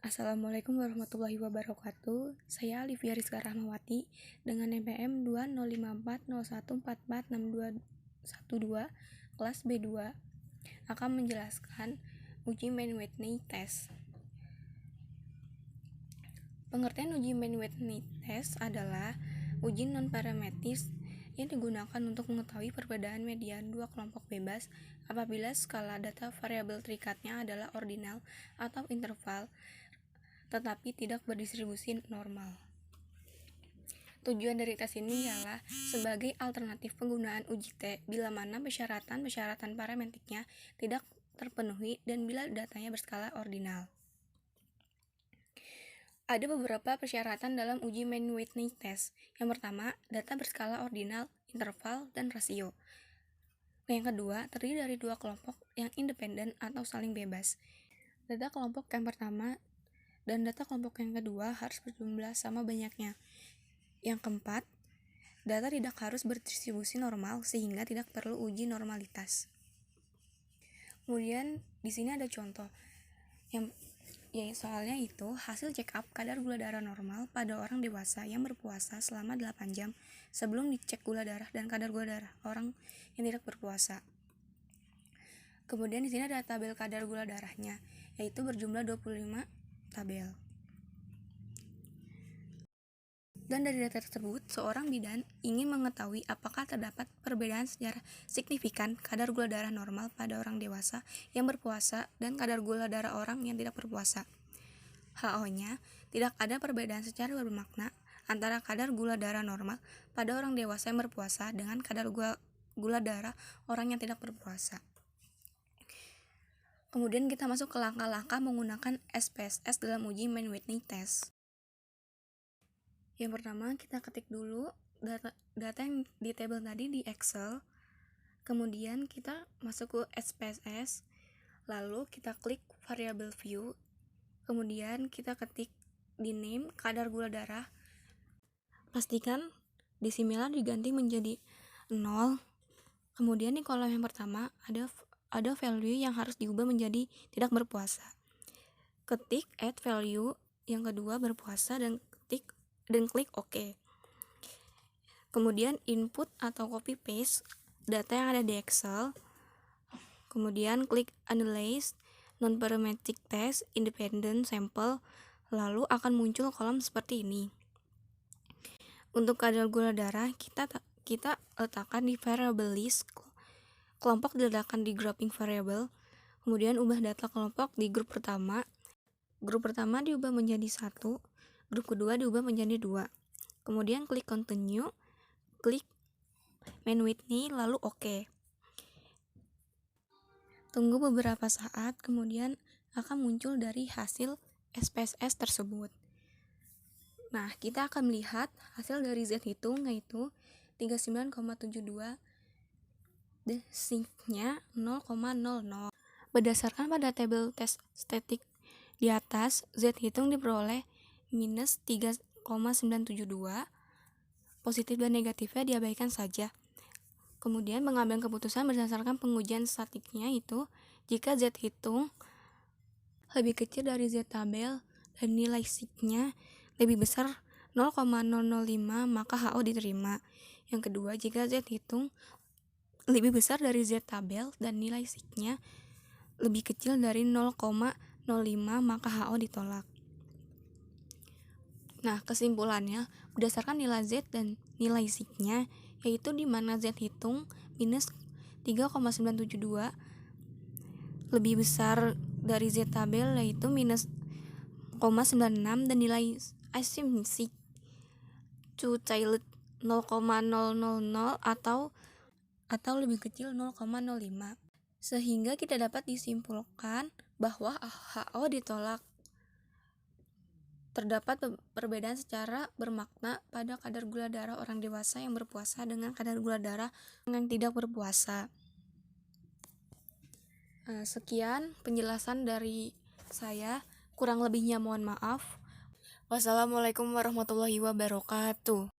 Assalamualaikum warahmatullahi wabarakatuh. Saya Alivia Rizka Rahmawati dengan NPM 2054014446212 kelas B2 akan menjelaskan uji Mann-Whitney test. Pengertian uji Mann-Whitney test adalah uji non-parametris yang digunakan untuk mengetahui perbedaan median dua kelompok bebas apabila skala data variabel terikatnya adalah ordinal atau interval tetapi tidak berdistribusi normal. Tujuan dari tes ini ialah sebagai alternatif penggunaan uji T bila mana persyaratan parametriknya tidak terpenuhi dan bila datanya berskala ordinal. Ada beberapa persyaratan dalam uji Mann-Whitney test. Yang pertama, data berskala ordinal, interval, dan rasio. Yang kedua, terdiri dari dua kelompok yang independen atau saling bebas. Data kelompok yang pertama dan data kelompok yang kedua harus berjumlah sama banyaknya. Yang keempat, data tidak harus berdistribusi normal sehingga tidak perlu uji normalitas. Kemudian di sini ada contoh soalnya itu hasil check up kadar gula darah normal pada orang dewasa yang berpuasa selama 8 jam sebelum dicek gula darah dan kadar gula darah orang yang tidak berpuasa. Kemudian di sini ada tabel kadar gula darahnya, yaitu berjumlah 25 tabel. Dan dari data tersebut, seorang bidan ingin mengetahui apakah terdapat perbedaan secara signifikan kadar gula darah normal pada orang dewasa yang berpuasa dan kadar gula darah orang yang tidak berpuasa. HO-nya, tidak ada perbedaan secara bermakna antara kadar gula darah normal pada orang dewasa yang berpuasa dengan kadar gula darah orang yang tidak berpuasa. Kemudian kita masuk ke langkah-langkah menggunakan SPSS dalam uji Mann-Whitney test. Yang pertama, kita ketik dulu data yang di tabel tadi di Excel. Kemudian kita masuk ke SPSS, lalu kita klik variable view. Kemudian kita ketik di name kadar gula darah. Pastikan desimal diganti menjadi 0. Kemudian di kolom yang pertama ada value yang harus diubah menjadi tidak berpuasa. Ketik add value, yang kedua berpuasa dan klik OK. Kemudian input atau copy paste data yang ada di Excel. Kemudian klik analyze non-parametric test independent sample, lalu akan muncul kolom seperti ini. Untuk kadar gula darah kita letakkan di variable list, kelompok diletakkan di grouping variable, kemudian ubah data kelompok di grup pertama diubah menjadi 1, grup kedua diubah menjadi 2. Kemudian klik continue, klik Mann-Whitney, lalu OK. Tunggu beberapa saat, kemudian akan muncul dari hasil SPSS tersebut. Nah, kita akan melihat hasil dari Z hitung, yaitu 39,72, design-nya 0,00. Berdasarkan pada tabel tes statik di atas, Z hitung diperoleh minus 3,972. Positif dan negatifnya diabaikan saja. Kemudian pengambilan keputusan berdasarkan pengujian statiknya itu jika Z hitung lebih kecil dari Z tabel dan nilai sigma lebih besar 0,005 maka HO diterima. Yang kedua, jika Z hitung lebih besar dari Z tabel dan nilai sigma lebih kecil dari 0,05 maka HO ditolak. Nah, kesimpulannya berdasarkan nilai Z dan nilai sigma, yaitu di mana Z hitung minus 3,972 lebih besar dari Z tabel yaitu minus 0,96 dan nilai asymmetric to child 0,000 atau lebih kecil 0,05. Sehingga kita dapat disimpulkan bahwa HO ditolak. Terdapat perbedaan secara bermakna pada kadar gula darah orang dewasa yang berpuasa dengan kadar gula darah yang tidak berpuasa. Sekian penjelasan dari saya, kurang lebihnya mohon maaf. Wassalamualaikum warahmatullahi wabarakatuh.